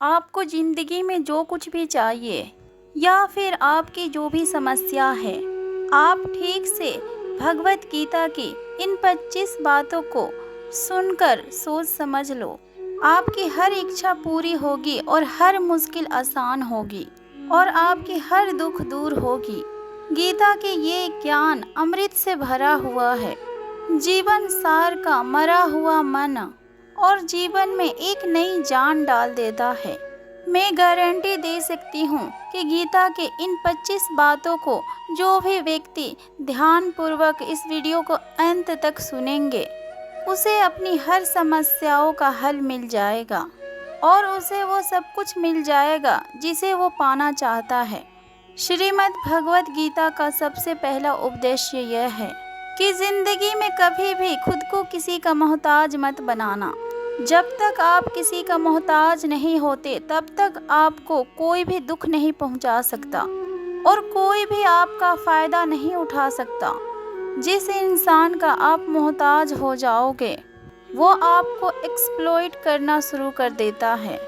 आपको ज़िंदगी में जो कुछ भी चाहिए या फिर आपकी जो भी समस्या है, आप ठीक से भगवत गीता की इन 25 बातों को सुनकर सोच समझ लो। आपकी हर इच्छा पूरी होगी और हर मुश्किल आसान होगी और आपकी हर दुख दूर होगी। गीता के ये ज्ञान अमृत से भरा हुआ है, जीवन सार का मरा हुआ मन और जीवन में एक नई जान डाल देता है। मैं गारंटी दे सकती हूँ कि गीता के इन 25 बातों को जो भी व्यक्ति ध्यान पूर्वक इस वीडियो को अंत तक सुनेंगे, उसे अपनी हर समस्याओं का हल मिल जाएगा और उसे वो सब कुछ मिल जाएगा जिसे वो पाना चाहता है। श्रीमद् भगवत गीता का सबसे पहला उपदेश यह है कि जिंदगी में कभी भी खुद को किसी का मोहताज मत बनाना। जब तक आप किसी का मोहताज नहीं होते तब तक आपको कोई भी दुख नहीं पहुंचा सकता और कोई भी आपका फ़ायदा नहीं उठा सकता। जिस इंसान का आप मोहताज हो जाओगे वो आपको एक्सप्लॉइट करना शुरू कर देता है।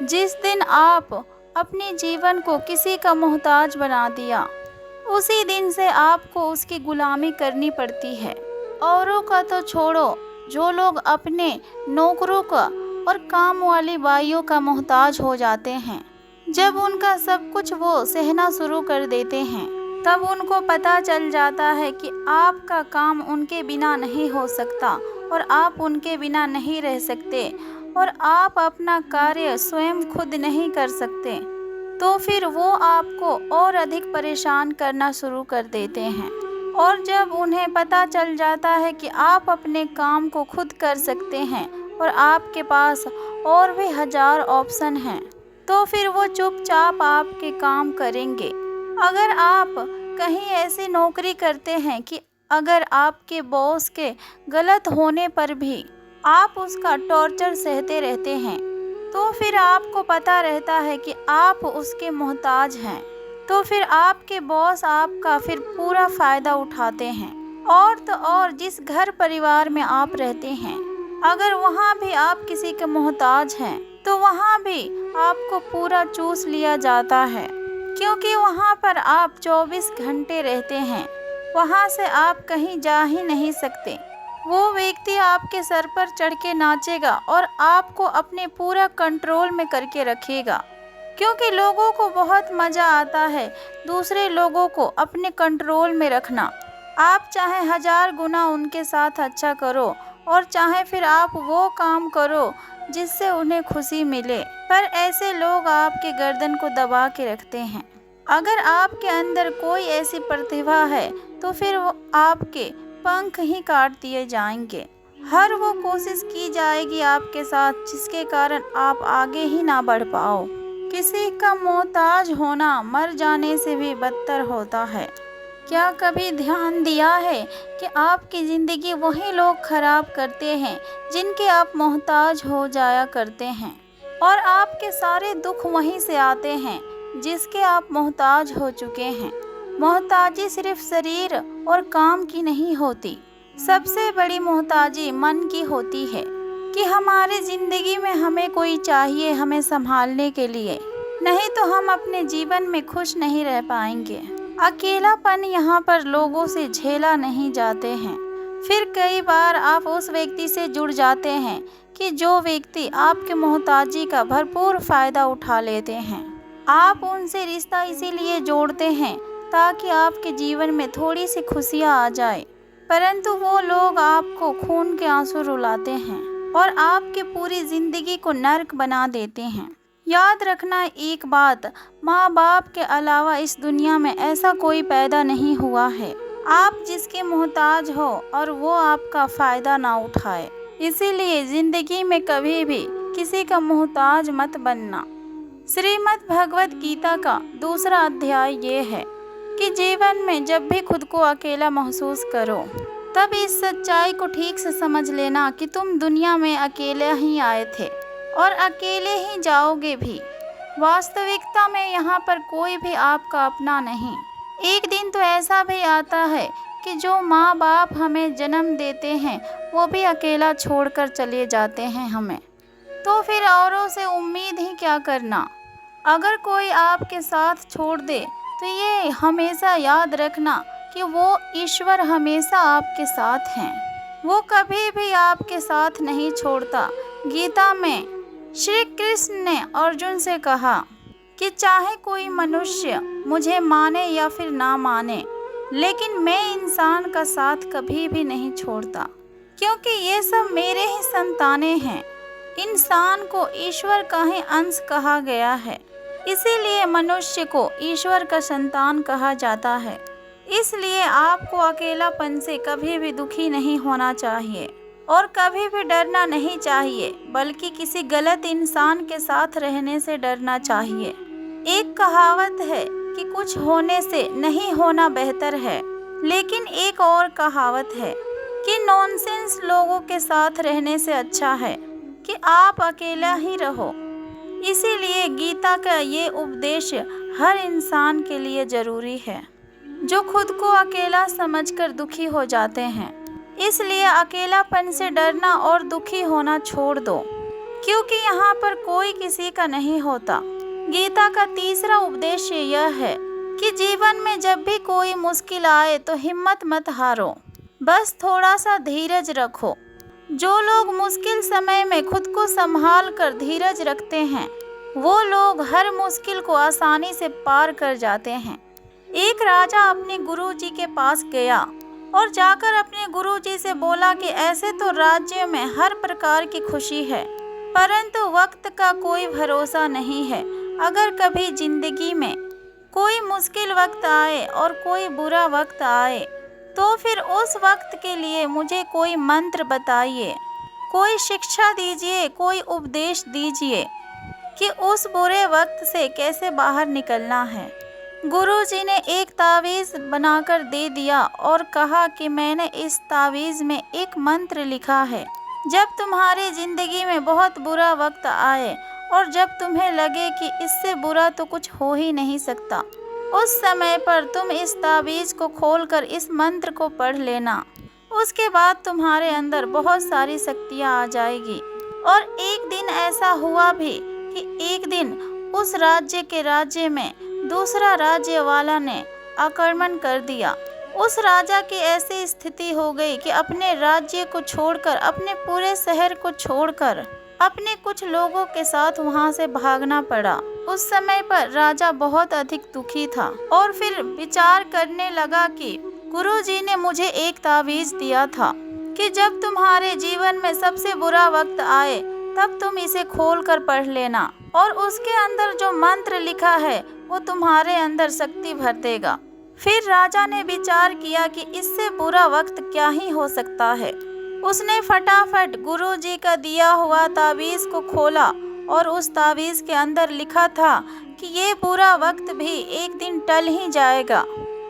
जिस दिन आप अपने जीवन को किसी का मोहताज बना दिया, उसी दिन से आपको उसकी गुलामी करनी पड़ती है। औरों का तो छोड़ो, जो लोग अपने नौकरों का और काम वाली बाइयों का मोहताज हो जाते हैं, जब उनका सब कुछ वो सहना शुरू कर देते हैं, तब उनको पता चल जाता है कि आपका काम उनके बिना नहीं हो सकता और आप उनके बिना नहीं रह सकते और आप अपना कार्य स्वयं खुद नहीं कर सकते, तो फिर वो आपको और अधिक परेशान करना शुरू कर देते हैं। और जब उन्हें पता चल जाता है कि आप अपने काम को खुद कर सकते हैं और आपके पास और भी 1000 ऑप्शन हैं, तो फिर वो चुपचाप आपके काम करेंगे। अगर आप कहीं ऐसी नौकरी करते हैं कि अगर आपके बॉस के गलत होने पर भी आप उसका टॉर्चर सहते रहते हैं, तो फिर आपको पता रहता है कि आप उसके मोहताज हैं, तो फिर आपके बॉस आपका फिर पूरा फ़ायदा उठाते हैं। और तो और जिस घर परिवार में आप रहते हैं, अगर वहाँ भी आप किसी के मोहताज हैं, तो वहाँ भी आपको पूरा चूस लिया जाता है, क्योंकि वहाँ पर आप 24 घंटे रहते हैं। वहाँ से आप कहीं जा ही नहीं सकते। वो व्यक्ति आपके सर पर चढ़ के नाचेगा और आपको अपने पूरा कंट्रोल में करके रखेगा, क्योंकि लोगों को बहुत मज़ा आता है दूसरे लोगों को अपने कंट्रोल में रखना। आप चाहे 1000 गुना उनके साथ अच्छा करो और चाहे फिर आप वो काम करो जिससे उन्हें खुशी मिले, पर ऐसे लोग आपके गर्दन को दबा के रखते हैं। अगर आपके अंदर कोई ऐसी प्रतिभा है तो फिर वो आपके पंख ही काट दिए जाएंगे। हर वो कोशिश की जाएगी आपके साथ जिसके कारण आप आगे ही ना बढ़ पाओ। किसी का मोहताज होना मर जाने से भी बदतर होता है। क्या कभी ध्यान दिया है कि आपकी ज़िंदगी वही लोग खराब करते हैं जिनके आप मोहताज हो जाया करते हैं, और आपके सारे दुख वहीं से आते हैं जिसके आप मोहताज हो चुके हैं। मोहताजी सिर्फ शरीर और काम की नहीं होती, सबसे बड़ी मोहताजी मन की होती है कि हमारे ज़िंदगी में हमें कोई चाहिए हमें संभालने के लिए, नहीं तो हम अपने जीवन में खुश नहीं रह पाएंगे। अकेलापन यहाँ पर लोगों से झेला नहीं जाते हैं। फिर कई बार आप उस व्यक्ति से जुड़ जाते हैं कि जो व्यक्ति आपके मोहताजी का भरपूर फ़ायदा उठा लेते हैं। आप उनसे रिश्ता इसीलिए जोड़ते हैं ताकि आपके जीवन में थोड़ी सी खुशियाँ आ जाए, परंतु वो लोग आपको खून के आंसू रुलाते हैं और आपकी पूरी ज़िंदगी को नर्क बना देते हैं। याद रखना एक बात, माँ बाप के अलावा इस दुनिया में ऐसा कोई पैदा नहीं हुआ है आप जिसके मोहताज हो और वो आपका फ़ायदा ना उठाए। इसीलिए ज़िंदगी में कभी भी किसी का मोहताज मत बनना। श्रीमद् भगवत गीता का दूसरा अध्याय ये है कि जीवन में जब भी खुद को अकेला महसूस करो, तब इस सच्चाई को ठीक से समझ लेना कि तुम दुनिया में अकेले ही आए थे और अकेले ही जाओगे भी। वास्तविकता में यहाँ पर कोई भी आपका अपना नहीं। एक दिन तो ऐसा भी आता है कि जो माँ बाप हमें जन्म देते हैं वो भी अकेला छोड़कर चले जाते हैं हमें। तो फिर औरों से उम्मीद ही क्या करना। अगर कोई आपके साथ छोड़ दे तो ये हमेशा याद रखना कि वो ईश्वर हमेशा आपके साथ हैं। वो कभी भी आपके साथ नहीं छोड़ता। गीता में श्री कृष्ण ने अर्जुन से कहा कि चाहे कोई मनुष्य मुझे माने या फिर ना माने, लेकिन मैं इंसान का साथ कभी भी नहीं छोड़ता, क्योंकि ये सब मेरे ही संतानें हैं। इंसान को ईश्वर का ही अंश कहा गया है, इसीलिए मनुष्य को ईश्वर का संतान कहा जाता है। इसलिए आपको अकेलापन से कभी भी दुखी नहीं होना चाहिए और कभी भी डरना नहीं चाहिए, बल्कि किसी गलत इंसान के साथ रहने से डरना चाहिए। एक कहावत है कि कुछ होने से नहीं होना बेहतर है, लेकिन एक और कहावत है कि नॉनसेंस लोगों के साथ रहने से अच्छा है कि आप अकेला ही रहो। इसीलिए गीता का ये उपदेश हर इंसान के लिए जरूरी है जो खुद को अकेला समझकर दुखी हो जाते हैं। इसलिए अकेलापन से डरना और दुखी होना छोड़ दो, क्योंकि यहाँ पर कोई किसी का नहीं होता। गीता का तीसरा उपदेश यह है कि जीवन में जब भी कोई मुश्किल आए तो हिम्मत मत हारो, बस थोड़ा सा धीरज रखो। जो लोग मुश्किल समय में खुद को संभाल कर धीरज रखते हैं, वो लोग हर मुश्किल को आसानी से पार कर जाते हैं। एक राजा अपने गुरुजी के पास गया और जाकर अपने गुरुजी से बोला कि ऐसे तो राज्य में हर प्रकार की खुशी है, परंतु वक्त का कोई भरोसा नहीं है। अगर कभी जिंदगी में कोई मुश्किल वक्त आए और कोई बुरा वक्त आए, तो फिर उस वक्त के लिए मुझे कोई मंत्र बताइए, कोई शिक्षा दीजिए, कोई उपदेश दीजिए कि उस बुरे वक्त से कैसे बाहर निकलना है। गुरुजी ने एक तावीज़ बनाकर दे दिया और कहा कि मैंने इस तावीज़ में एक मंत्र लिखा है। जब तुम्हारी ज़िंदगी में बहुत बुरा वक्त आए और जब तुम्हें लगे कि इससे बुरा तो कुछ हो ही नहीं सकता, उस समय पर तुम इस तावीज़ को खोलकर इस मंत्र को पढ़ लेना। उसके बाद तुम्हारे अंदर बहुत सारी शक्तियाँ आ जाएगी। और एक दिन ऐसा हुआ भी कि एक दिन उस राज्य में दूसरा राज्य वाला ने आक्रमण कर दिया। उस राजा की ऐसी स्थिति हो गई कि अपने राज्य को छोड़कर, अपने पूरे शहर को छोड़कर, अपने कुछ लोगों के साथ वहां से भागना पड़ा। उस समय पर राजा बहुत अधिक दुखी था और फिर विचार करने लगा कि गुरुजी ने मुझे एक तावीज़ दिया था कि जब तुम्हारे जीवन में सबसे बुरा वक्त आए तब तुम इसे खोलकर पढ़ लेना, और उसके अंदर जो मंत्र लिखा है वो तुम्हारे अंदर शक्ति भर देगा। फिर राजा ने विचार किया कि इससे बुरा वक्त क्या ही हो सकता है। उसने फटाफट गुरुजी का दिया हुआ तावीज़ को खोला और उस तावीज़ के अंदर लिखा था कि ये बुरा वक्त भी एक दिन टल ही जाएगा।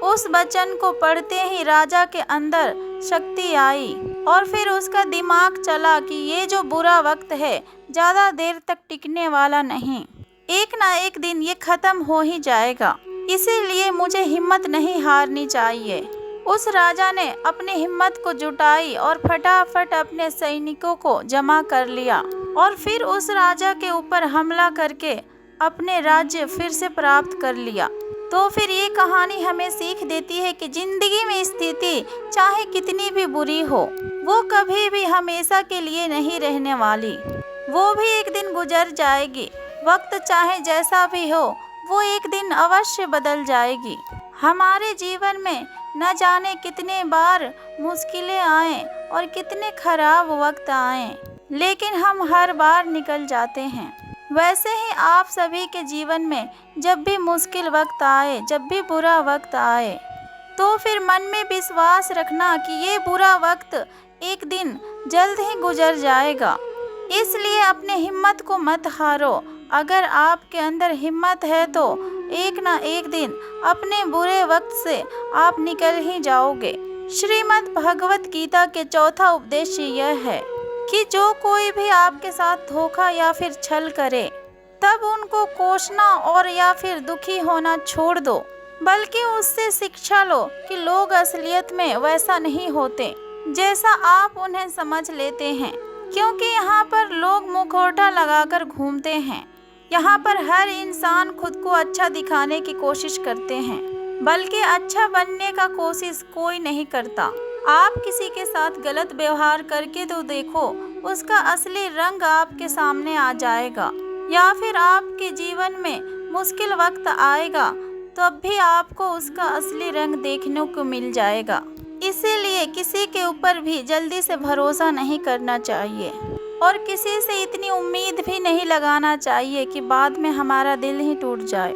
उस वचन को पढ़ते ही राजा के अंदर शक्ति आई और फिर उसका दिमाग चला कि ये जो बुरा वक्त है ज़्यादा देर तक टिकने वाला नहीं, एक ना एक दिन ये ख़त्म हो ही जाएगा, इसीलिए मुझे हिम्मत नहीं हारनी चाहिए। उस राजा ने अपनी हिम्मत को जुटाई और फटाफट अपने सैनिकों को जमा कर लिया और फिर उस राजा के ऊपर हमला करके अपने राज्य फिर से प्राप्त कर लिया। तो फिर ये कहानी हमें सीख देती है कि जिंदगी में स्थिति चाहे कितनी भी बुरी हो, वो कभी भी हमेशा के लिए नहीं रहने वाली, वो भी एक दिन गुजर जाएगी। वक्त चाहे जैसा भी हो, वो एक दिन अवश्य बदल जाएगी। हमारे जीवन में न जाने कितने बार मुश्किलें आए और कितने खराब वक्त आए, लेकिन हम हर बार निकल जाते हैं। वैसे ही आप सभी के जीवन में जब भी मुश्किल वक्त आए, जब भी बुरा वक्त आए, तो फिर मन में विश्वास रखना कि ये बुरा वक्त एक दिन जल्द ही गुजर जाएगा। इसलिए अपने हिम्मत को मत हारो। अगर आपके अंदर हिम्मत है तो एक ना एक दिन अपने बुरे वक्त से आप निकल ही जाओगे। श्रीमद् भगवत गीता के चौथा उपदेश यह है कि जो कोई भी आपके साथ धोखा या फिर छल करे, तब उनको कोसना और या फिर दुखी होना छोड़ दो, बल्कि उससे शिक्षा लो कि लोग असलियत में वैसा नहीं होते जैसा आप उन्हें समझ लेते हैं। क्योंकि यहाँ पर लोग मुखौटा लगाकर घूमते हैं। यहाँ पर हर इंसान खुद को अच्छा दिखाने की कोशिश करते हैं, बल्कि अच्छा बनने का कोशिश कोई नहीं करता। आप किसी के साथ गलत व्यवहार करके तो देखो, उसका असली रंग आपके सामने आ जाएगा। या फिर आपके जीवन में मुश्किल वक्त आएगा, तब भी आपको उसका असली रंग देखने को मिल जाएगा। इसीलिए किसी के ऊपर भी जल्दी से भरोसा नहीं करना चाहिए और किसी से इतनी उम्मीद भी नहीं लगाना चाहिए कि बाद में हमारा दिल ही टूट जाए।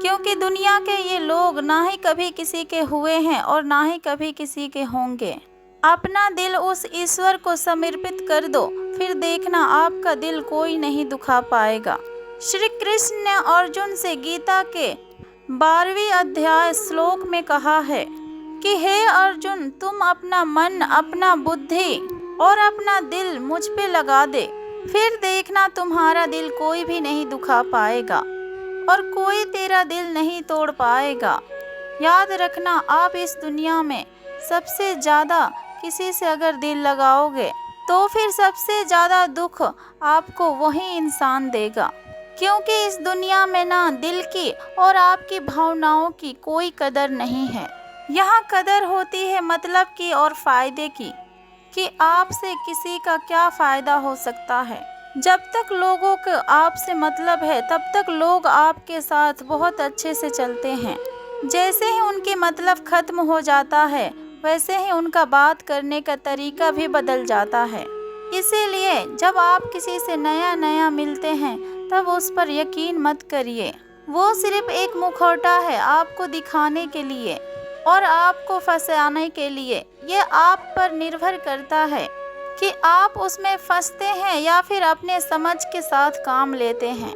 क्योंकि दुनिया के ये लोग ना ही कभी किसी के हुए हैं और ना ही कभी किसी के होंगे। अपना दिल उस ईश्वर को समर्पित कर दो, फिर देखना आपका दिल कोई नहीं दुखा पाएगा। श्री कृष्ण ने अर्जुन से गीता के 12वें अध्याय श्लोक में कहा है कि हे अर्जुन, तुम अपना मन, अपना बुद्धि और अपना दिल मुझ पे लगा दे, फिर देखना तुम्हारा दिल कोई भी नहीं दुखा पाएगा और कोई तेरा दिल नहीं तोड़ पाएगा। याद रखना, आप इस दुनिया में सबसे ज़्यादा किसी से अगर दिल लगाओगे तो फिर सबसे ज़्यादा दुख आपको वही इंसान देगा। क्योंकि इस दुनिया में ना दिल की और आपकी भावनाओं की कोई कदर नहीं है। यहाँ कदर होती है मतलब की और फ़ायदे की, कि आपसे किसी का क्या फ़ायदा हो सकता है। जब तक लोगों को आपसे मतलब है, तब तक लोग आपके साथ बहुत अच्छे से चलते हैं। जैसे ही उनके मतलब ख़त्म हो जाता है, वैसे ही उनका बात करने का तरीका भी बदल जाता है। इसीलिए जब आप किसी से नया नया मिलते हैं, तब उस पर यकीन मत करिए। वो सिर्फ एक मुखौटा है आपको दिखाने के लिए और आपको फंसाने के लिए। ये आप पर निर्भर करता है कि आप उसमें फंसते हैं या फिर अपने समझ के साथ काम लेते हैं।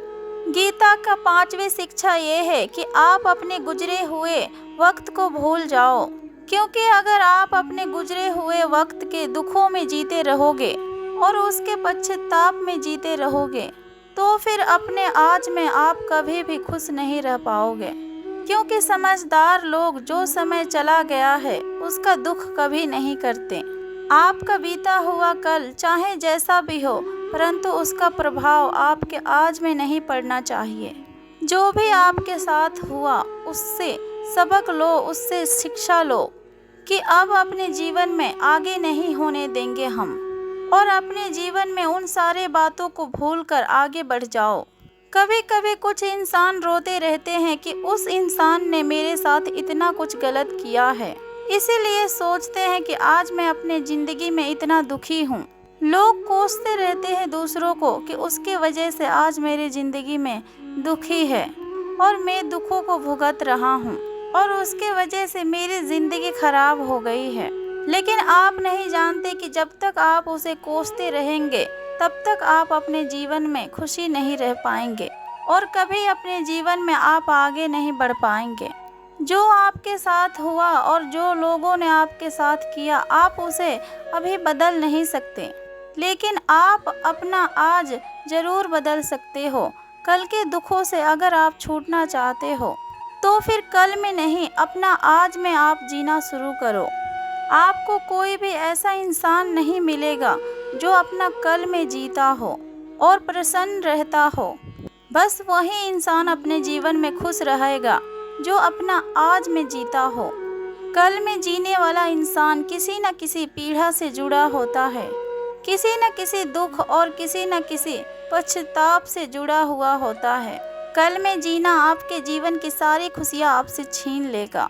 गीता का 5वीं शिक्षा ये है कि आप अपने गुजरे हुए वक्त को भूल जाओ। क्योंकि अगर आप अपने गुजरे हुए वक्त के दुखों में जीते रहोगे और उसके पश्चाताप में जीते रहोगे, तो फिर अपने आज में आप कभी भी खुश नहीं रह पाओगे। क्योंकि समझदार लोग जो समय चला गया है उसका दुख कभी नहीं करते। आपका बीता हुआ कल चाहे जैसा भी हो, परंतु उसका प्रभाव आपके आज में नहीं पड़ना चाहिए। जो भी आपके साथ हुआ उससे सबक लो, उससे शिक्षा लो कि अब अपने जीवन में आगे नहीं होने देंगे हम, और अपने जीवन में उन सारे बातों को भूलकर आगे बढ़ जाओ। कभी कभी कुछ इंसान रोते रहते हैं कि उस इंसान ने मेरे साथ इतना कुछ गलत किया है, इसीलिए सोचते हैं कि आज मैं अपने ज़िंदगी में इतना दुखी हूँ। लोग कोसते रहते हैं दूसरों को कि उसके वजह से आज मेरी ज़िंदगी में दुखी है और मैं दुखों को भुगत रहा हूँ और उसके वजह से मेरी ज़िंदगी खराब हो गई है। लेकिन आप नहीं जानते कि जब तक आप उसे कोसते रहेंगे, तब तक आप अपने जीवन में खुशी नहीं रह पाएंगे और कभी अपने जीवन में आप आगे नहीं बढ़ पाएंगे। जो आपके साथ हुआ और जो लोगों ने आपके साथ किया, आप उसे अभी बदल नहीं सकते, लेकिन आप अपना आज ज़रूर बदल सकते हो। कल के दुखों से अगर आप छूटना चाहते हो, तो फिर कल में नहीं, अपना आज में आप जीना शुरू करो। आपको कोई भी ऐसा इंसान नहीं मिलेगा जो अपना कल में जीता हो और प्रसन्न रहता हो। बस वही इंसान अपने जीवन में खुश रहेगा जो अपना आज में जीता हो। कल में जीने वाला इंसान किसी न किसी पीड़ा से जुड़ा होता है, किसी न किसी दुख और किसी न किसी पश्चाताप से जुड़ा हुआ होता है। कल में जीना आपके जीवन की सारी खुशियाँ आपसे छीन लेगा।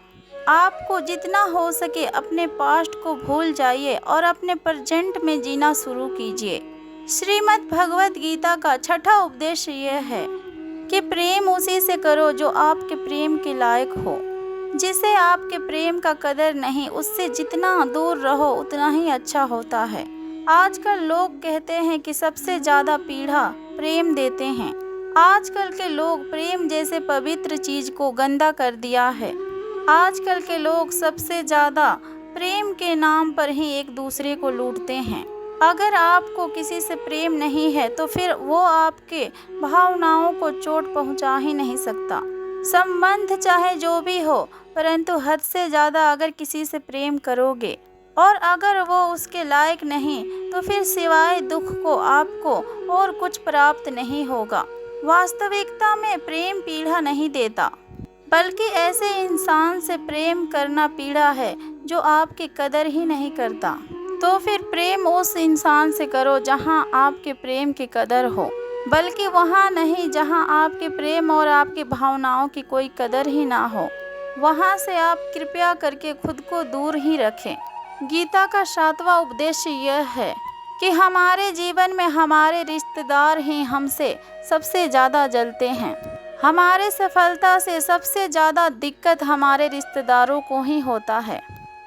आपको जितना हो सके अपने पास्ट को भूल जाइए और अपने प्रेजेंट में जीना शुरू कीजिए। श्रीमद् भगवत गीता का 6ठा उपदेश यह है कि प्रेम उसी से करो जो आपके प्रेम के लायक हो। जिसे आपके प्रेम का कदर नहीं, उससे जितना दूर रहो उतना ही अच्छा होता है। आजकल लोग कहते हैं कि सबसे ज़्यादा पीड़ा प्रेम देते हैं। आजकल के लोग प्रेम जैसे पवित्र चीज़ को गंदा कर दिया है। आजकल के लोग सबसे ज़्यादा प्रेम के नाम पर ही एक दूसरे को लूटते हैं। अगर आपको किसी से प्रेम नहीं है तो फिर वो आपके भावनाओं को चोट पहुंचा ही नहीं सकता। संबंध चाहे जो भी हो, परंतु हद से ज़्यादा अगर किसी से प्रेम करोगे, और अगर वो उसके लायक नहीं तो फिर सिवाय दुख को आपको और कुछ प्राप्त नहीं होगा। वास्तविकता में प्रेम पीड़ा नहीं देता, बल्कि ऐसे इंसान से प्रेम करना पीड़ा है जो आपकी कदर ही नहीं करता। तो फिर प्रेम उस इंसान से करो जहां आपके प्रेम की कदर हो, बल्कि वहां नहीं जहां आपके प्रेम और आपकी भावनाओं की कोई कदर ही ना हो। वहां से आप कृपया करके खुद को दूर ही रखें। गीता का 7वां उपदेश यह है कि हमारे जीवन में हमारे रिश्तेदार ही हमसे सबसे ज़्यादा जलते हैं। हमारे सफलता से सबसे ज़्यादा दिक्कत हमारे रिश्तेदारों को ही होता है,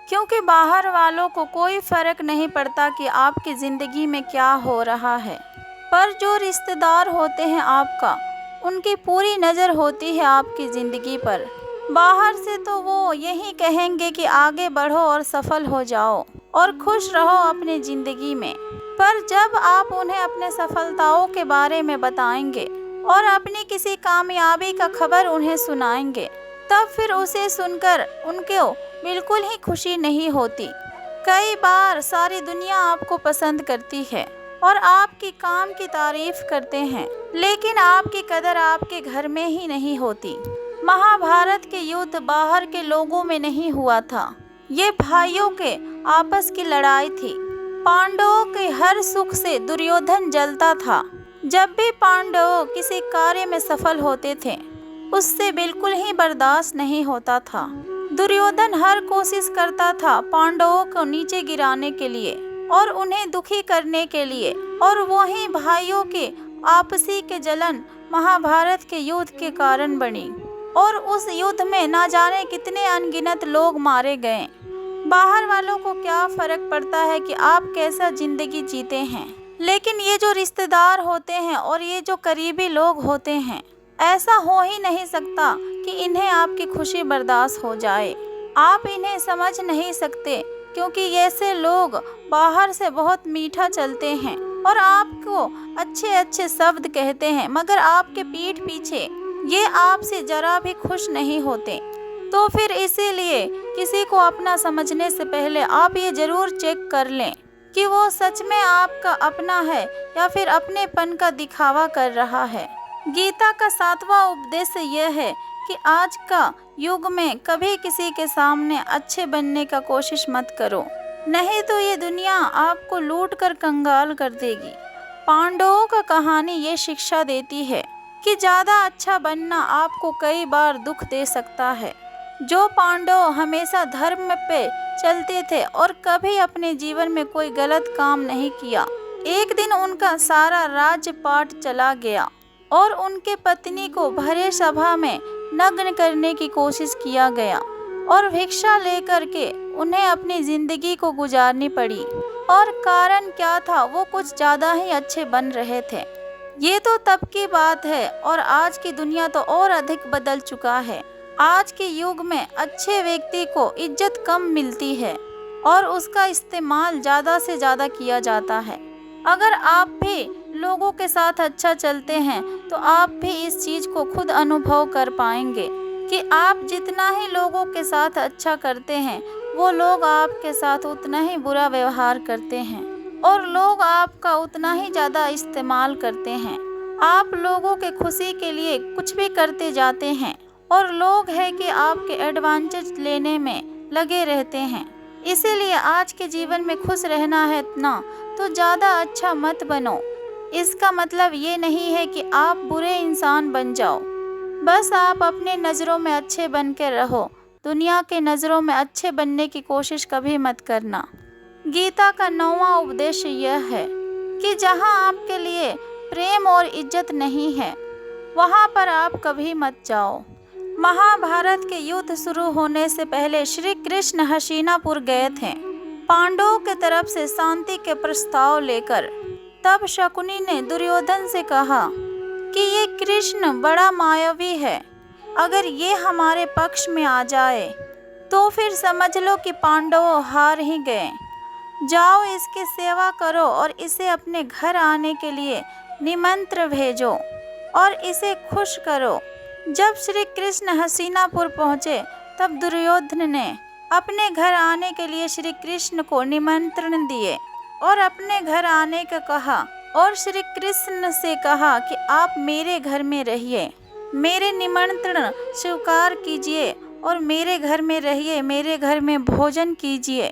क्योंकि बाहर वालों को कोई फ़र्क नहीं पड़ता कि आपकी ज़िंदगी में क्या हो रहा है, पर जो रिश्तेदार होते हैं आपका, उनकी पूरी नज़र होती है आपकी ज़िंदगी पर। बाहर से तो वो यही कहेंगे कि आगे बढ़ो और सफल हो जाओ और खुश रहो अपनी ज़िंदगी में, पर जब आप उन्हें अपने सफलताओं के बारे में बताएंगे और अपनी किसी कामयाबी का खबर उन्हें सुनाएंगे, तब फिर उसे सुनकर उनको बिल्कुल ही खुशी नहीं होती। कई बार सारी दुनिया आपको पसंद करती है और आपकी काम की तारीफ करते हैं, लेकिन आपकी कदर आपके घर में ही नहीं होती। महाभारत के युद्ध बाहर के लोगों में नहीं हुआ था, ये भाइयों के आपस की लड़ाई थी। पांडवों के हर सुख से दुर्योधन जलता था। जब भी पांडव किसी कार्य में सफल होते थे, उससे बिल्कुल ही बर्दाश्त नहीं होता था। दुर्योधन हर कोशिश करता था पांडवों को नीचे गिराने के लिए और उन्हें दुखी करने के लिए, और वही भाइयों के आपसी के जलन महाभारत के युद्ध के कारण बनी, और उस युद्ध में ना जाने कितने अनगिनत लोग मारे गए। बाहर वालों को क्या फर्क पड़ता है कि आप कैसा जिंदगी जीते हैं, लेकिन ये जो रिश्तेदार होते हैं और ये जो करीबी लोग होते हैं, ऐसा हो ही नहीं सकता कि इन्हें आपकी खुशी बर्दाश्त हो जाए। आप इन्हें समझ नहीं सकते, क्योंकि ऐसे लोग बाहर से बहुत मीठा चलते हैं और आपको अच्छे अच्छे शब्द कहते हैं, मगर आपके पीठ पीछे ये आपसे जरा भी खुश नहीं होते। तो फिर इसीलिए किसी को अपना समझने से पहले आप ये जरूर चेक कर लें कि वो सच में आपका अपना है या फिर अपनेपन का दिखावा कर रहा है। गीता का 7वां उपदेश यह है कि आज का युग में कभी किसी के सामने अच्छे बनने का कोशिश मत करो, नहीं तो ये दुनिया आपको लूट कर कंगाल कर देगी। पांडवों का कहानी ये शिक्षा देती है कि ज़्यादा अच्छा बनना आपको कई बार दुख दे सकता है। जो पांडव हमेशा धर्म पे चलते थे और कभी अपने जीवन में कोई गलत काम नहीं किया, एक दिन उनका सारा राज्यपाट चला गया और उनके पत्नी को भरे सभा में नग्न करने की कोशिश किया गया और भिक्षा लेकर के उन्हें अपनी जिंदगी को गुजारनी पड़ी। और कारण क्या था, वो कुछ ज़्यादा ही अच्छे बन रहे थे। ये तो तब की बात है, और आज की दुनिया तो और अधिक बदल चुका है। आज के युग में अच्छे व्यक्ति को इज्जत कम मिलती है और उसका इस्तेमाल ज़्यादा से ज़्यादा किया जाता है। अगर आप भी लोगों के साथ अच्छा चलते हैं तो आप भी इस चीज़ को खुद अनुभव कर पाएंगे कि आप जितना ही लोगों के साथ अच्छा करते हैं, वो लोग आपके साथ उतना ही बुरा व्यवहार करते हैं और लोग आपका उतना ही ज़्यादा इस्तेमाल करते हैं। आप लोगों के खुशी के लिए कुछ भी करते जाते हैं और लोग हैं कि आपके एडवांटेज लेने में लगे रहते हैं। इसीलिए आज के जीवन में खुश रहना है ना, तो ज़्यादा अच्छा मत बनो। इसका मतलब ये नहीं है कि आप बुरे इंसान बन जाओ, बस आप अपने नज़रों में अच्छे बन के रहो। दुनिया के नज़रों में अच्छे बनने की कोशिश कभी मत करना। गीता का 9वां उपदेश यह है कि जहाँ आपके लिए प्रेम और इज्जत नहीं है, वहाँ पर आप कभी मत जाओ। महाभारत के युद्ध शुरू होने से पहले श्री कृष्ण हस्तिनापुर गए थे पांडवों के तरफ से शांति के प्रस्ताव लेकर। तब शकुनी ने दुर्योधन से कहा कि ये कृष्ण बड़ा मायावी है, अगर ये हमारे पक्ष में आ जाए तो फिर समझ लो कि पांडव हार ही गए। जाओ, इसकी सेवा करो और इसे अपने घर आने के लिए निमंत्रण भेजो और इसे खुश करो। जब श्री कृष्ण हस्तिनापुर पहुँचे तब दुर्योधन ने अपने घर आने के लिए श्री कृष्ण को निमंत्रण दिए और अपने घर आने का कहा और श्री कृष्ण से कहा कि आप मेरे घर में रहिए, मेरे निमंत्रण स्वीकार कीजिए और मेरे घर में रहिए, मेरे घर में भोजन कीजिए।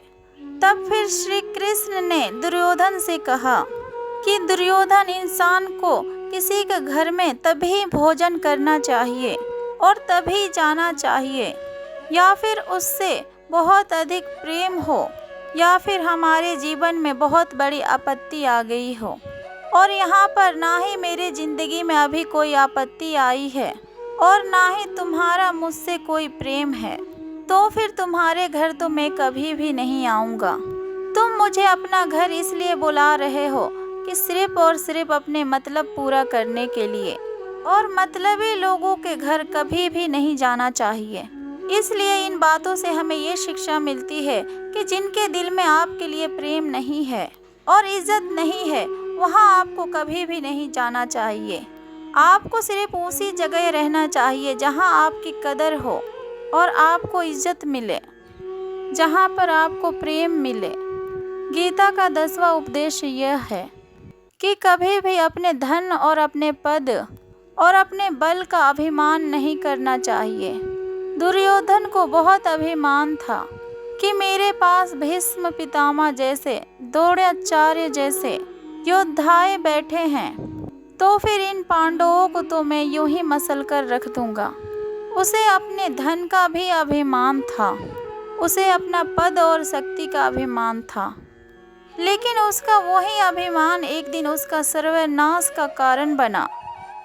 तब फिर श्री कृष्ण ने दुर्योधन से कहा कि दुर्योधन, इंसान को किसी के घर में तभी भोजन करना चाहिए और तभी जाना चाहिए, या फिर उससे बहुत अधिक प्रेम हो, या फिर हमारे जीवन में बहुत बड़ी आपत्ति आ गई हो। और यहाँ पर ना ही मेरी ज़िंदगी में अभी कोई आपत्ति आई है और ना ही तुम्हारा मुझसे कोई प्रेम है, तो फिर तुम्हारे घर तो मैं कभी भी नहीं आऊँगा। तुम मुझे अपना घर इसलिए बुला रहे हो कि सिर्फ और सिर्फ अपने मतलब पूरा करने के लिए, और मतलबी लोगों के घर कभी भी नहीं जाना चाहिए। इसलिए इन बातों से हमें ये शिक्षा मिलती है कि जिनके दिल में आपके लिए प्रेम नहीं है और इज्जत नहीं है, वहाँ आपको कभी भी नहीं जाना चाहिए। आपको सिर्फ उसी जगह रहना चाहिए जहाँ आपकी कदर हो और आपको इज्जत मिले, जहाँ पर आपको प्रेम मिले। गीता का 10वां उपदेश यह है कि कभी भी अपने धन और अपने पद और अपने बल का अभिमान नहीं करना चाहिए। दुर्योधन को बहुत अभिमान था कि मेरे पास भीष्म पितामह जैसे, द्रोणाचार्य जैसे योद्धाए बैठे हैं, तो फिर इन पांडवों को तो मैं यूं ही मसल कर रख दूंगा। उसे अपने धन का भी अभिमान था, उसे अपना पद और शक्ति का अभिमान था, लेकिन उसका वही अभिमान एक दिन उसका सर्वनाश का कारण बना।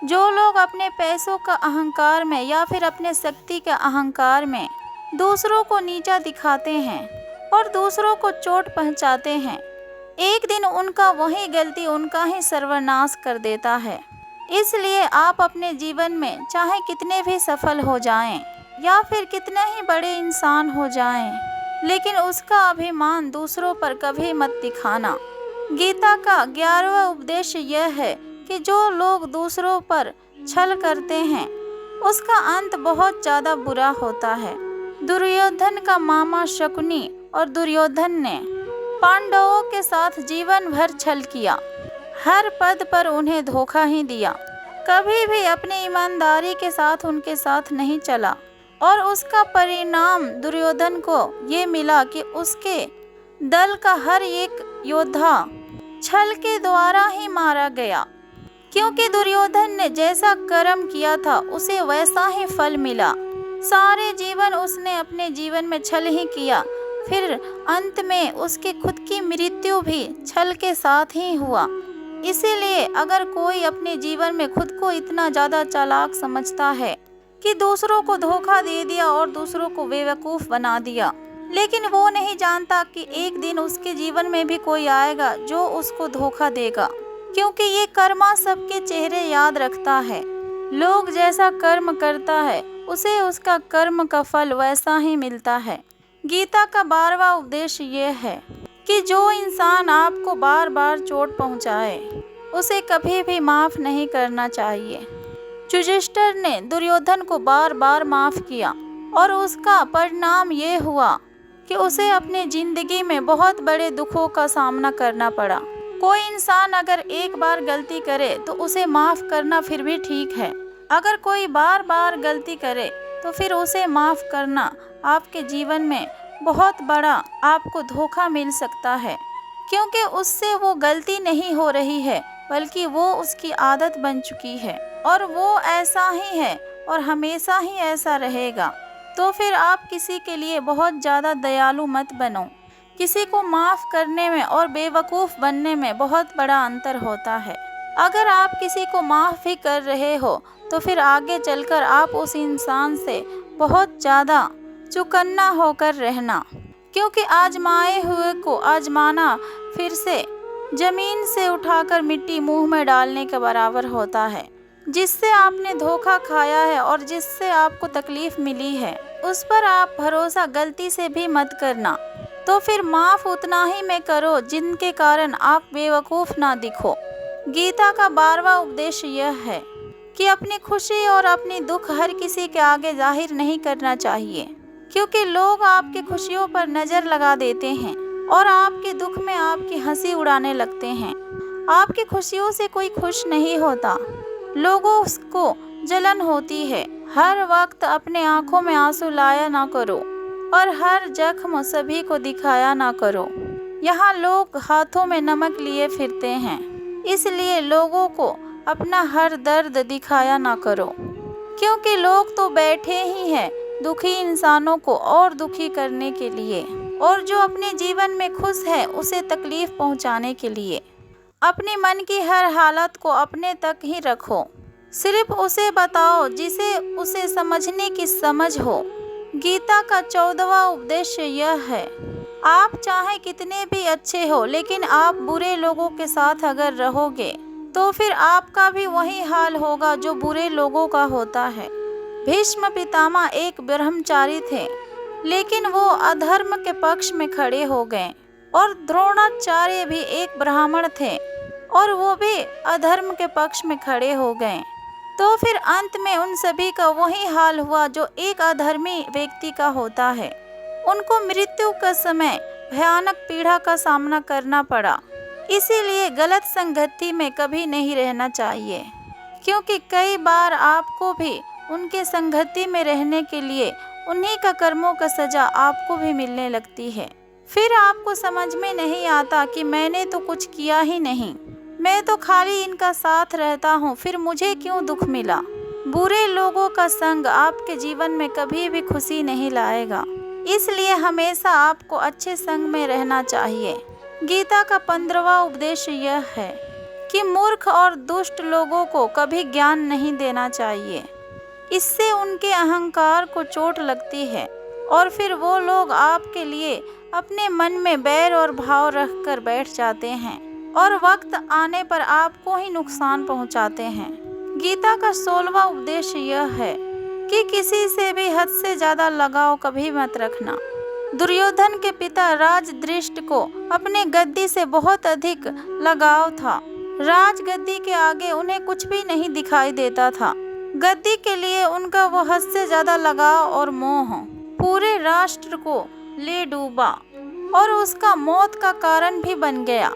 जो लोग अपने पैसों का अहंकार में या फिर अपने शक्ति के अहंकार में दूसरों को नीचा दिखाते हैं और दूसरों को चोट पहुंचाते हैं, एक दिन उनका वही गलती उनका ही सर्वनाश कर देता है। इसलिए आप अपने जीवन में चाहे कितने भी सफल हो जाएं या फिर कितने ही बड़े इंसान हो जाएं, लेकिन उसका अभिमान दूसरों पर कभी मत दिखाना। गीता का 11वां उपदेश यह है कि जो लोग दूसरों पर छल करते हैं उसका अंत बहुत ज़्यादा बुरा होता है। दुर्योधन का मामा शकुनी और दुर्योधन ने पांडवों के साथ जीवन भर छल किया, हर पद पर उन्हें धोखा ही दिया, कभी भी अपनी ईमानदारी के साथ उनके साथ नहीं चला, और उसका परिणाम दुर्योधन को ये मिला कि उसके दल का हर एक योद्धा छल के द्वारा ही मारा गया, क्योंकि दुर्योधन ने जैसा कर्म किया था उसे वैसा ही फल मिला। सारे जीवन उसने अपने जीवन में छल ही किया, फिर अंत में उसके खुद की मृत्यु भी छल के साथ ही हुआ। इसीलिए अगर कोई अपने जीवन में खुद को इतना ज़्यादा चालाक समझता है कि दूसरों को धोखा दे दिया और दूसरों को बेवकूफ़ बना दिया, लेकिन वो नहीं जानता कि एक दिन उसके जीवन में भी कोई आएगा जो उसको धोखा देगा, क्योंकि ये कर्मा सबके चेहरे याद रखता है। लोग जैसा कर्म करता है उसे उसका कर्म का फल वैसा ही मिलता है। गीता का 12वां उपदेश ये है कि जो इंसान आपको बार बार चोट पहुंचाए उसे कभी भी माफ़ नहीं करना चाहिए। युधिष्ठिर ने दुर्योधन को बार बार माफ़ किया और उसका परिणाम ये हुआ कि उसे अपनी ज़िंदगी में बहुत बड़े दुखों का सामना करना पड़ा। कोई इंसान अगर एक बार गलती करे तो उसे माफ़ करना फिर भी ठीक है, अगर कोई बार बार गलती करे तो फिर उसे माफ़ करना आपके जीवन में बहुत बड़ा आपको धोखा मिल सकता है, क्योंकि उससे वो गलती नहीं हो रही है बल्कि वो उसकी आदत बन चुकी है और वो ऐसा ही है और हमेशा ही ऐसा रहेगा। तो फिर आप किसी के लिए बहुत ज़्यादा दयालु मत बनो। किसी को माफ़ करने में और बेवकूफ़ बनने में बहुत बड़ा अंतर होता है। अगर आप किसी को माफ़ भी कर रहे हो तो फिर आगे चलकर आप उस इंसान से बहुत ज़्यादा चौकन्ना होकर रहना, क्योंकि आजमाए हुए को आजमाना फिर से ज़मीन से उठाकर मिट्टी मुंह में डालने के बराबर होता है। जिससे आपने धोखा खाया है और जिससे आपको तकलीफ़ मिली है उस पर आप भरोसा गलती से भी मत करना। तो फिर माफ़ उतना ही में करो जिनके कारण आप बेवकूफ़ ना दिखो। गीता का 12वां उपदेश यह है कि अपनी खुशी और अपनी दुख हर किसी के आगे जाहिर नहीं करना चाहिए, क्योंकि लोग आपकी खुशियों पर नज़र लगा देते हैं और आपके दुख में आपकी हंसी उड़ाने लगते हैं। आपकी खुशियों से कोई खुश नहीं होता, लोगों को जलन होती है। हर वक्त अपने आंखों में आंसू लाया ना करो और हर जख्म सभी को दिखाया ना करो। यहाँ लोग हाथों में नमक लिए फिरते हैं, इसलिए लोगों को अपना हर दर्द दिखाया ना करो, क्योंकि लोग तो बैठे ही हैं दुखी इंसानों को और दुखी करने के लिए, और जो अपने जीवन में खुश है उसे तकलीफ पहुंचाने के लिए। अपने मन की हर हालत को अपने तक ही रखो, सिर्फ उसे बताओ जिसे उसे समझने की समझ हो। गीता का 14वां उपदेश यह है, आप चाहे कितने भी अच्छे हो, लेकिन आप बुरे लोगों के साथ अगर रहोगे तो फिर आपका भी वही हाल होगा जो बुरे लोगों का होता है। भीष्म पितामह एक ब्रह्मचारी थे, लेकिन वो अधर्म के पक्ष में खड़े हो गए, और द्रोणाचार्य भी एक ब्राह्मण थे और वो भी अधर्म के पक्ष में खड़े हो गए। तो फिर अंत में उन सभी का वही हाल हुआ जो एक अधर्मी व्यक्ति का होता है। उनको मृत्यु का समय भयानक पीड़ा का सामना करना पड़ा। इसीलिए गलत संगति में कभी नहीं रहना चाहिए, क्योंकि कई बार आपको भी उनके संगति में रहने के लिए उन्हीं का कर्मों का सजा आपको भी मिलने लगती है। फिर आपको समझ में नहीं आता कि मैंने तो कुछ किया ही नहीं, मैं तो खाली इनका साथ रहता हूँ, फिर मुझे क्यों दुख मिला। बुरे लोगों का संग आपके जीवन में कभी भी खुशी नहीं लाएगा, इसलिए हमेशा आपको अच्छे संग में रहना चाहिए। गीता का 15वां उपदेश यह है कि मूर्ख और दुष्ट लोगों को कभी ज्ञान नहीं देना चाहिए, इससे उनके अहंकार को चोट लगती है और फिर वो लोग आपके लिए अपने मन में बैर और भाव रखकर बैठ जाते हैं और वक्त आने पर आपको ही नुकसान पहुंचाते हैं। गीता का 16वां उपदेश यह है कि किसी से भी हद से ज्यादा लगाव कभी मत रखना। दुर्योधन के पिता राजदृष्ट को अपने गद्दी से बहुत अधिक लगाव था। राजगद्दी के आगे उन्हें कुछ भी नहीं दिखाई देता था। गद्दी के लिए उनका वो हद से ज्यादा लगाव और मोह पूरे राष्ट्र को ले डूबा और उसका मौत का कारण भी बन गया।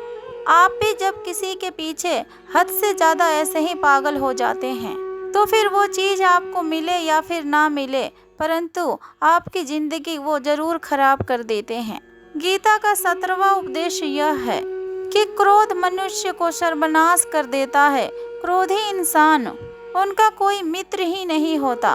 आप भी जब किसी के पीछे हद से ज्यादा ऐसे ही पागल हो जाते हैं तो फिर वो चीज आपको मिले या फिर ना मिले, परंतु आपकी जिंदगी वो जरूर खराब कर देते हैं। गीता का 17वां उपदेश यह है कि क्रोध मनुष्य को सर्वनाश कर देता है। क्रोधी इंसान उनका कोई मित्र ही नहीं होता।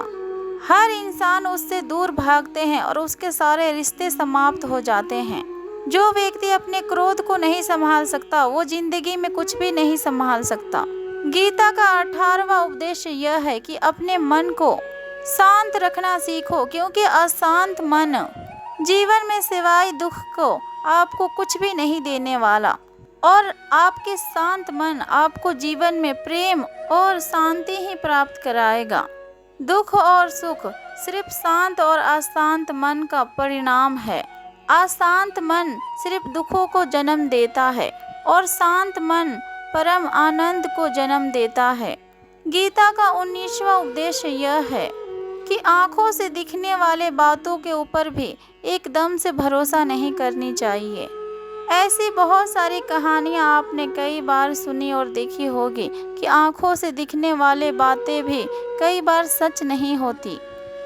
हर इंसान उससे दूर भागते हैं और उसके सारे रिश्ते समाप्त हो जाते हैं। जो व्यक्ति अपने क्रोध को नहीं संभाल सकता वो जिंदगी में कुछ भी नहीं संभाल सकता। गीता का 18वां उपदेश यह है कि अपने मन को शांत रखना सीखो, क्योंकि अशांत मन जीवन में सिवाय दुख को आपको कुछ भी नहीं देने वाला, और आपके शांत मन आपको जीवन में प्रेम और शांति ही प्राप्त कराएगा। दुख और सुख सिर्फ शांत और अशांत मन का परिणाम है। अशांत मन सिर्फ दुखों को जन्म देता है और शांत मन परम आनंद को जन्म देता है। गीता का 19वां उपदेश यह है कि आँखों से दिखने वाले बातों के ऊपर भी एकदम से भरोसा नहीं करनी चाहिए। ऐसी बहुत सारी कहानियाँ आपने कई बार सुनी और देखी होगी कि आँखों से दिखने वाले बातें भी कई बार सच नहीं होती,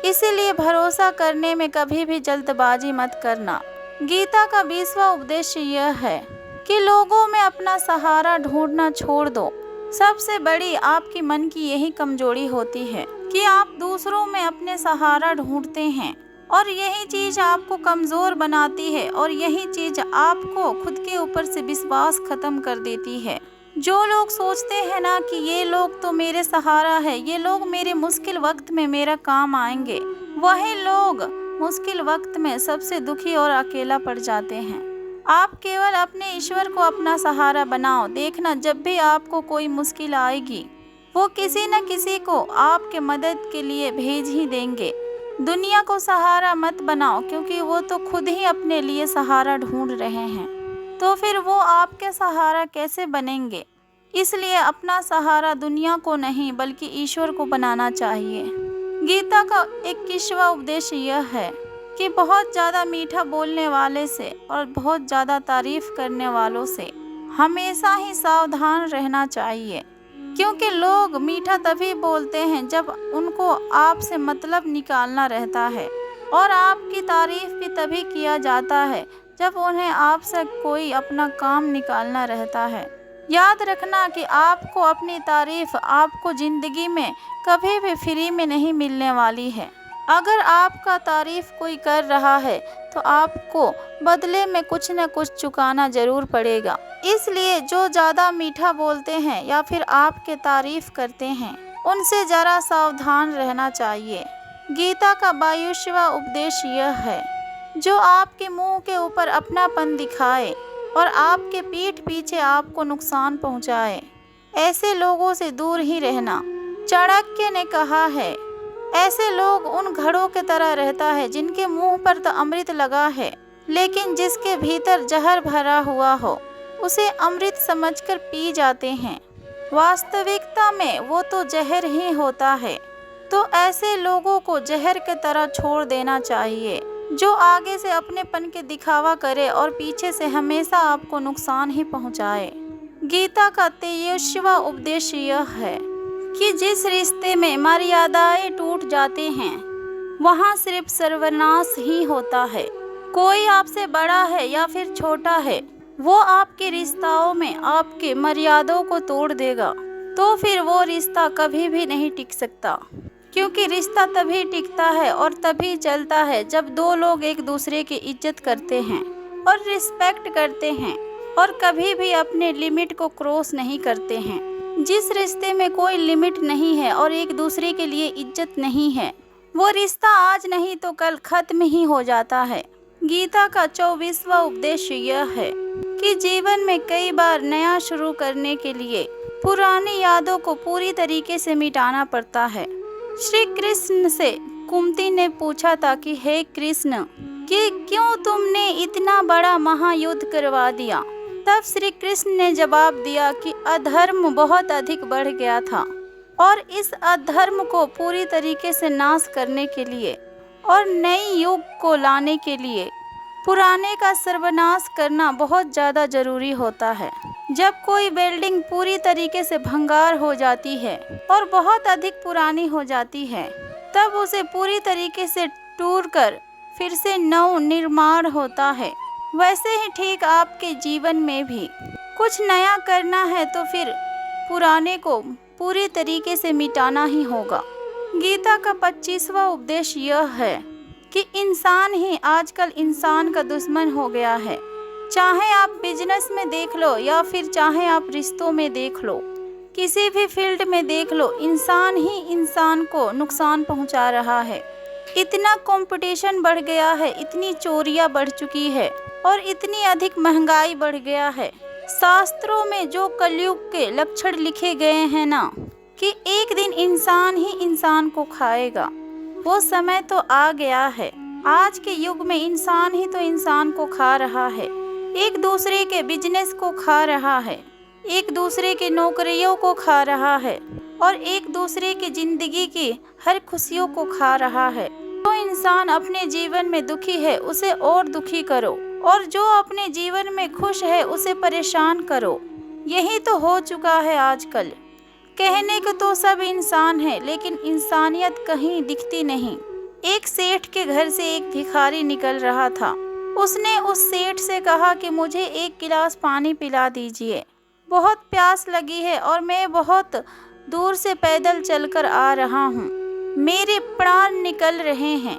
इसीलिए भरोसा करने में कभी भी जल्दबाजी मत करना। गीता का 20वां उपदेश यह है कि लोगों में अपना सहारा ढूंढना छोड़ दो। सबसे बड़ी आपकी मन की यही कमजोरी होती है कि आप दूसरों में अपने सहारा ढूंढते हैं, और यही चीज आपको कमजोर बनाती है और यही चीज आपको खुद के ऊपर से विश्वास खत्म कर देती है। जो लोग सोचते हैं ना कि ये लोग तो मेरे सहारा है, ये लोग मेरे मुश्किल वक्त में मेरा काम आएंगे, वही लोग मुश्किल वक्त में सबसे दुखी और अकेला पड़ जाते हैं। आप केवल अपने ईश्वर को अपना सहारा बनाओ। देखना जब भी आपको कोई मुश्किल आएगी वो किसी न किसी को आपके मदद के लिए भेज ही देंगे। दुनिया को सहारा मत बनाओ, क्योंकि वो तो खुद ही अपने लिए सहारा ढूंढ रहे हैं, तो फिर वो आपके सहारा कैसे बनेंगे। इसलिए अपना सहारा दुनिया को नहीं बल्कि ईश्वर को बनाना चाहिए। गीता का 21वां उपदेश यह है कि बहुत ज़्यादा मीठा बोलने वाले से और बहुत ज़्यादा तारीफ करने वालों से हमेशा ही सावधान रहना चाहिए, क्योंकि लोग मीठा तभी बोलते हैं जब उनको आपसे मतलब निकालना रहता है, और आपकी तारीफ भी तभी किया जाता है जब उन्हें आपसे कोई अपना काम निकालना रहता है। याद रखना कि आपको अपनी तारीफ आपको ज़िंदगी में कभी भी फ्री में नहीं मिलने वाली है। अगर आपका तारीफ कोई कर रहा है तो आपको बदले में कुछ न कुछ चुकाना ज़रूर पड़ेगा। इसलिए जो ज़्यादा मीठा बोलते हैं या फिर आपके तारीफ करते हैं, उनसे ज़रा सावधान रहना चाहिए। गीता का 22वां उपदेश यह है, जो आपके मुंह के ऊपर अपनापन दिखाए और आपके पीठ पीछे आपको नुकसान पहुंचाए, ऐसे लोगों से दूर ही रहना। चाणक्य ने कहा है, ऐसे लोग उन घड़ों के तरह रहता है जिनके मुंह पर तो अमृत लगा है, लेकिन जिसके भीतर जहर भरा हुआ हो उसे अमृत समझकर पी जाते हैं। वास्तविकता में वो तो जहर ही होता है। तो ऐसे लोगों को जहर के तरह छोड़ देना चाहिए, जो आगे से अपनेपन के दिखावा करे और पीछे से हमेशा आपको नुकसान ही पहुंचाए। गीता का 23वां उपदेश यह है कि जिस रिश्ते में मर्यादाएं टूट जाते हैं वहाँ सिर्फ सर्वनाश ही होता है। कोई आपसे बड़ा है या फिर छोटा है, वो आपके रिश्तों में आपके मर्यादाओं को तोड़ देगा, तो फिर वो रिश्ता कभी भी नहीं टिक सकता। क्योंकि रिश्ता तभी टिकता है और तभी चलता है जब दो लोग एक दूसरे की इज्जत करते हैं और रिस्पेक्ट करते हैं और कभी भी अपने लिमिट को क्रॉस नहीं करते हैं। जिस रिश्ते में कोई लिमिट नहीं है और एक दूसरे के लिए इज्जत नहीं है, वो रिश्ता आज नहीं तो कल खत्म ही हो जाता है। गीता का 24वां उपदेश यह है कि जीवन में कई बार नया शुरू करने के लिए पुरानी यादों को पूरी तरीके से मिटाना पड़ता है। श्री कृष्ण से कुंती ने पूछा था कि हे कृष्ण, कि क्यों तुमने इतना बड़ा महायुद्ध करवा दिया? तब श्री कृष्ण ने जवाब दिया कि अधर्म बहुत अधिक बढ़ गया था और इस अधर्म को पूरी तरीके से नाश करने के लिए और नई युग को लाने के लिए पुराने का सर्वनाश करना बहुत ज़्यादा ज़रूरी होता है। जब कोई बिल्डिंग पूरी तरीके से भंगार हो जाती है और बहुत अधिक पुरानी हो जाती है, तब उसे पूरी तरीके से तोड़ कर फिर से नव निर्माण होता है। वैसे ही ठीक आपके जीवन में भी कुछ नया करना है तो फिर पुराने को पूरी तरीके से मिटाना ही होगा। गीता का 25वां उपदेश यह है कि इंसान ही आजकल इंसान का दुश्मन हो गया है। चाहे आप बिजनेस में देख लो या फिर चाहे आप रिश्तों में देख लो, किसी भी फील्ड में देख लो, इंसान ही इंसान को नुकसान पहुंचा रहा है। इतना कंपटीशन बढ़ गया है, इतनी चोरियां बढ़ चुकी है और इतनी अधिक महंगाई बढ़ गया है। शास्त्रों में जो कलयुग के लक्षण लिखे गए हैं ना, कि एक दिन इंसान ही इंसान को खाएगा, वो समय तो आ गया है। आज के युग में इंसान ही तो इंसान को खा रहा है, एक दूसरे के बिजनेस को खा रहा है, एक दूसरे के नौकरियों को खा रहा है और एक दूसरे की जिंदगी की हर खुशियों को खा रहा है। जो इंसान अपने जीवन में दुखी है उसे और दुखी करो, और जो अपने जीवन में खुश है उसे परेशान करो। यही तो हो चुका है आजकल। कहने को तो सब इंसान है, लेकिन इंसानियत कहीं दिखती नहीं। एक सेठ के घर से एक भिखारी निकल रहा था। उसने उस सेठ से कहा कि मुझे एक गिलास पानी पिला दीजिए, बहुत प्यास लगी है और मैं बहुत दूर से पैदल चलकर आ रहा हूँ, मेरे प्राण निकल रहे हैं।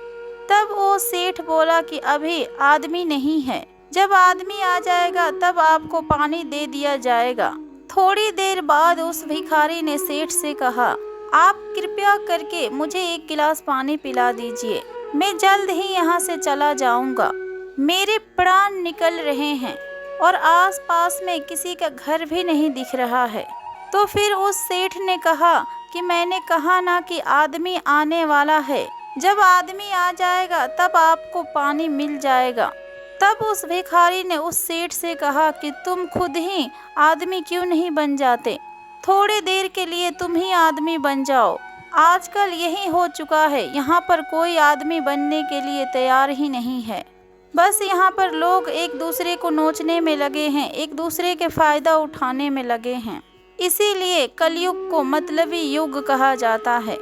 तब वो सेठ बोला कि अभी आदमी नहीं है, जब आदमी आ जाएगा तब आपको पानी दे दिया जाएगा। थोड़ी देर बाद उस भिखारी ने सेठ से कहा, आप कृपया करके मुझे एक गिलास पानी पिला दीजिए, मैं जल्द ही यहाँ से चला जाऊँगा, मेरे प्राण निकल रहे हैं और आसपास में किसी का घर भी नहीं दिख रहा है। तो फिर उस सेठ ने कहा कि मैंने कहा ना कि आदमी आने वाला है, जब आदमी आ जाएगा तब आपको पानी मिल जाएगा। तब उस भिखारी ने उस सेठ से कहा कि तुम खुद ही आदमी क्यों नहीं बन जाते, थोड़ी देर के लिए तुम ही आदमी बन जाओ, आजकल यही हो चुका है, यहाँ पर कोई आदमी बनने के लिए तैयार ही नहीं है। बस यहाँ पर लोग एक दूसरे को नोचने में लगे हैं, एक दूसरे के फ़ायदा उठाने में लगे हैं। इसीलिए कलयुग को मतलबी युग कहा जाता है।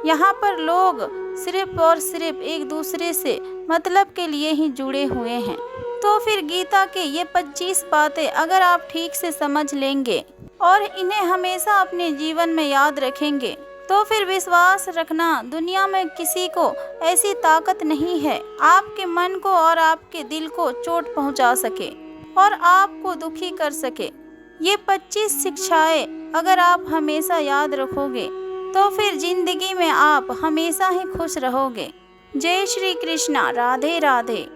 यहाँ पर लोग सिर्फ और सिर्फ एक दूसरे से मतलब के लिए ही जुड़े हुए हैं। तो फिर गीता के ये 25 बातें अगर आप ठीक से समझ लेंगे और इन्हें हमेशा अपने जीवन में याद रखेंगे, तो फिर विश्वास रखना, दुनिया में किसी को ऐसी ताकत नहीं है आपके मन को और आपके दिल को चोट पहुंचा सके और आपको दुखी कर सके। ये 25 शिक्षाएं अगर आप हमेशा याद रखोगे तो फिर जिंदगी में आप हमेशा ही खुश रहोगे। जय श्री कृष्णा। राधे राधे।